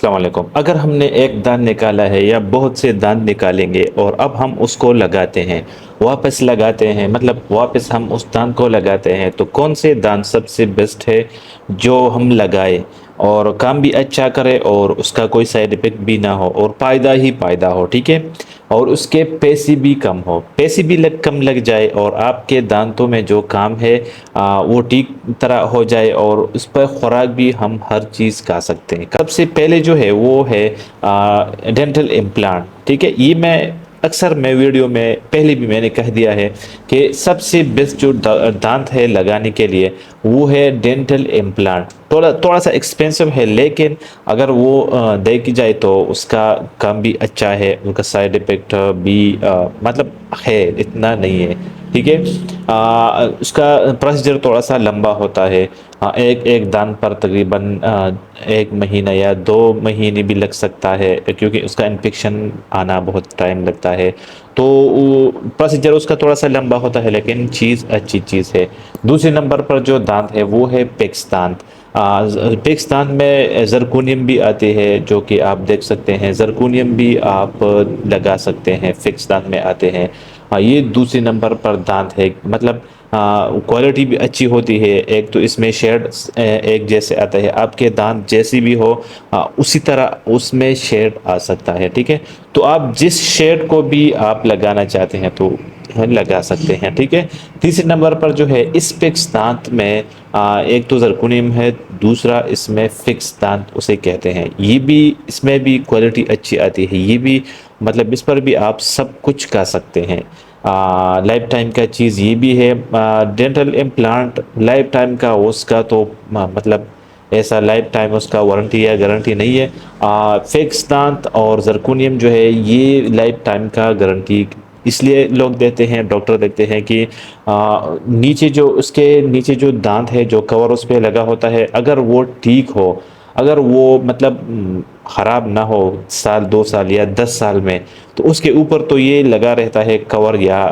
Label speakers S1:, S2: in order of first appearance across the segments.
S1: السلام علیکم۔ اگر ہم نے ایک دانت نکالا ہے یا بہت سے دانت نکالیں گے اور اب ہم اس کو لگاتے ہیں، واپس لگاتے ہیں، مطلب واپس ہم اس دانت کو لگاتے ہیں، تو کون سے دانت سب سے بیسٹ ہے جو ہم لگائے اور کام بھی اچھا کرے اور اس کا کوئی سائیڈ افیکٹ بھی نہ ہو اور فائدہ ہی فائدہ ہو، ٹھیک ہے؟ اور اس کے پیسے بھی کم ہو، پیسے بھی کم لگ جائے اور آپ کے دانتوں میں جو کام ہے وہ ٹھیک طرح ہو جائے اور اس پر خوراک بھی ہم ہر چیز کھا سکتے ہیں۔ سب سے پہلے جو ہے وہ ہے ڈینٹل امپلانٹ، ٹھیک ہے؟ یہ میں اکثر میں ویڈیو میں پہلے بھی میں نے کہہ دیا ہے کہ سب سے بیسٹ جو دانت ہے لگانے کے لیے وہ ہے ڈینٹل امپلانٹ۔ تھوڑا سا ایکسپینسو ہے، لیکن اگر وہ دیکھی جائے تو اس کا کام بھی اچھا ہے، ان کا سائیڈ افیکٹ بھی مطلب ہے، اتنا نہیں ہے، ٹھیک ہے؟ اس کا پروسیجر تھوڑا سا لمبا ہوتا ہے، ایک دانت پر تقریباً 1 مہینہ یا 2 مہینے بھی لگ سکتا ہے، کیونکہ اس کا انفیکشن آنا بہت ٹائم لگتا ہے، تو پروسیجر اس کا تھوڑا سا لمبا ہوتا ہے، لیکن چیز اچھی چیز ہے۔ دوسرے نمبر پر جو دانت ہے وہ ہے پیکس دانت۔ پیکس دانت میں زرکونیم بھی آتے ہیں، جو کہ آپ دیکھ سکتے ہیں، زرکونیم بھی آپ لگا سکتے ہیں، فکس دانت میں آتے ہیں۔ یہ دوسرے نمبر پر دانت ہے، مطلب کوالٹی بھی اچھی ہوتی ہے، ایک تو اس میں شیڈ ایک جیسے آتا ہے، آپ کے دانت جیسی بھی ہو اسی طرح اس میں شیڈ آ سکتا ہے، ٹھیک ہے؟ تو آپ جس شیڈ کو بھی آپ لگانا چاہتے ہیں تو لگا سکتے ہیں، ٹھیک ہے؟ تیسرے نمبر پر جو ہے اس فکس دانت میں ایک تو زرکونیم ہے، دوسرا اس میں فکس دانت اسے کہتے ہیں، یہ بھی اس میں بھی کوالٹی اچھی آتی ہے، یہ بھی مطلب اس پر بھی آپ سب کچھ کر سکتے ہیں۔ لائف ٹائم کا چیز یہ بھی ہے، ڈینٹل امپلانٹ لائف ٹائم کا اس کا تو مطلب ایسا لائف ٹائم اس کا وارنٹی یا گارنٹی نہیں ہے۔ فکس دانت اور زرکونیم جو ہے یہ لائف ٹائم کا گارنٹی اس لیے لوگ دیتے ہیں، ڈاکٹر دیتے ہیں کہ نیچے جو اس کے نیچے جو دانت ہے، جو کور اس پہ لگا ہوتا ہے، اگر وہ ٹھیک ہو، اگر وہ مطلب خراب نہ ہو سال 2 سال یا 10 سال میں، تو اس کے اوپر تو یہ لگا رہتا ہے کور یا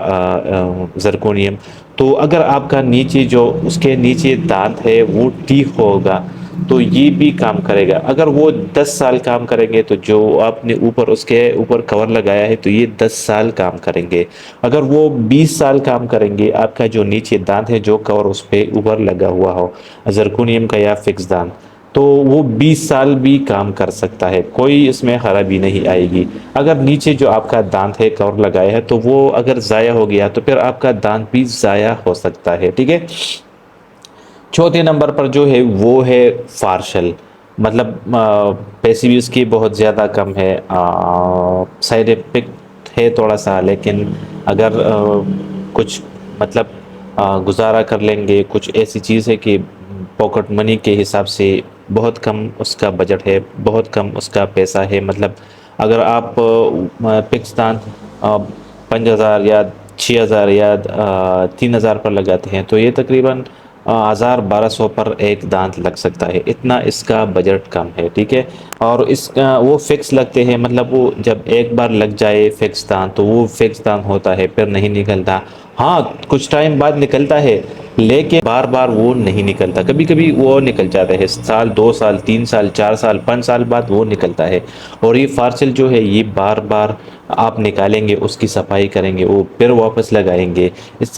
S1: زرکونیم۔ تو اگر آپ کا نیچے جو اس کے نیچے دانت ہے وہ ٹھیک ہوگا تو یہ بھی کام کرے گا۔ اگر وہ 10 سال کام کریں گے تو جو آپ نے اوپر اس کے اوپر کور لگایا ہے تو یہ 10 سال کام کریں گے۔ اگر وہ 20 سال کام کریں گے، آپ کا جو نیچے دانت ہے جو کور اس پہ اوپر لگا ہوا ہو زرکونیم کا یا فکس دانت، تو وہ 20 سال بھی کام کر سکتا ہے، کوئی اس میں خرابی نہیں آئے گی۔ اگر نیچے جو آپ کا دانت ہے کور لگایا ہے تو وہ اگر ضائع ہو گیا تو پھر آپ کا دانت بھی ضائع ہو سکتا ہے، ٹھیک ہے؟ چوتھے نمبر پر جو ہے وہ ہے فارشل، مطلب پیسے بھی اس کی بہت زیادہ کم ہے، سائڈ افیکٹ ہے تھوڑا سا، لیکن اگر کچھ مطلب گزارا کر لیں گے، کچھ ایسی چیز ہے کہ پاکٹ منی کے حساب سے بہت کم اس کا بجٹ ہے، بہت کم اس کا پیسہ ہے، مطلب اگر آپ پاکستان 5,000 یا 6,000 یا 3,000 پر لگاتے ہیں تو یہ تقریباً 1,000 1,200 پر ایک دانت لگ سکتا ہے، اتنا اس کا بجٹ کم ہے، ٹھیک ہے؟ اور اس کا وہ فکس لگتے ہیں، مطلب وہ جب ایک بار لگ جائے فکس دانت تو وہ فکس دانت ہوتا ہے، پھر نہیں نکلتا۔ ہاں کچھ ٹائم بعد نکلتا ہے، لیکن بار بار وہ نہیں نکلتا، کبھی کبھی وہ نکل جاتا ہے، سال 2 سال 3 سال 4 سال 5 سال بعد وہ نکلتا ہے۔ اور یہ فارسل جو ہے یہ بار بار آپ نکالیں گے، اس کی صفائی کریں گے، وہ پھر واپس لگائیں گے۔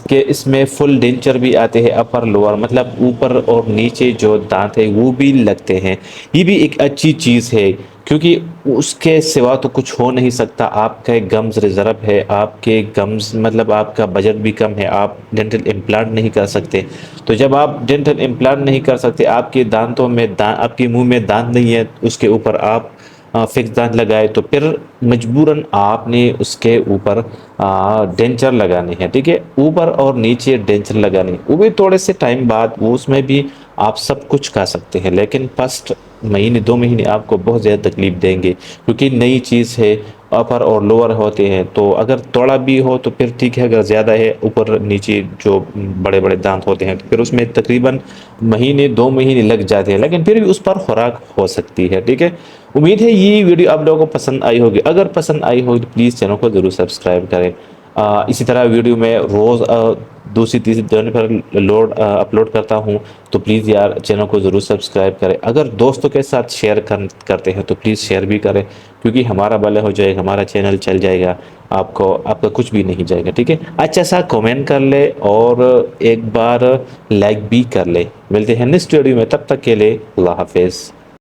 S1: اس میں فل ڈینچر بھی آتے ہیں، اپر لوور، مطلب اوپر اور نیچے جو دانت ہے وہ بھی لگتے ہیں۔ یہ بھی ایک اچھی چیز ہے، کیونکہ اس کے سوا تو کچھ ہو نہیں سکتا، آپ کا گمز ریزرو ہے، آپ کے گمز مطلب آپ کا بجٹ بھی کم ہے، آپ ڈینٹل امپلانٹ نہیں کر سکتے، تو جب آپ ڈینٹل امپلانٹ نہیں کر سکتے، آپ کے دانتوں میں آپ کے منہ میں دانت نہیں ہے، اس کے اوپر آپ فکس دانت لگائے تو پھر مجبوراً آپ نے اس کے اوپر ڈینچر لگانے ہیں، ٹھیک ہے؟ اوپر اور نیچے ڈینچر لگانے، وہ بھی تھوڑے سے ٹائم بعد وہ اس میں بھی آپ سب کچھ کھا سکتے ہیں، لیکن فرسٹ مہینے 2 مہینے آپ کو بہت زیادہ تکلیف دیں گے، کیونکہ نئی چیز ہے، اپر اور لوور ہوتے ہیں، تو اگر تھوڑا بھی ہو تو پھر ٹھیک ہے، اگر زیادہ ہے اوپر نیچے جو بڑے بڑے دانت ہوتے ہیں تو پھر اس میں تقریباً مہینے 2 مہینے لگ جاتے ہیں، لیکن پھر بھی اس پر خوراک ہو سکتی ہے، ٹھیک ہے؟ امید ہے یہ ویڈیو آپ لوگوں کو پسند آئی ہوگی، اگر پسند آئی ہوگی تو پلیز چینل کو ضرور سبسکرائب کریں۔ اسی طرح ویڈیو میں روز دوسری تیسری جگہ پر اپلوڈ کرتا ہوں، تو پلیز یار چینل کو ضرور سبسکرائب کریں۔ اگر دوستوں کے ساتھ شیئر کرتے ہیں تو پلیز شیئر بھی کریں، کیونکہ ہمارا بھلا ہو جائے گا، ہمارا چینل چل جائے گا، آپ کا کچھ بھی نہیں جائے گا، ٹھیک ہے؟ اچھا سا کومنٹ کر لے اور ایک بار لائک بھی کر لے۔ ملتے ہیں نیکسٹ ویڈیو میں، تب تک کے لیے اللہ حافظ۔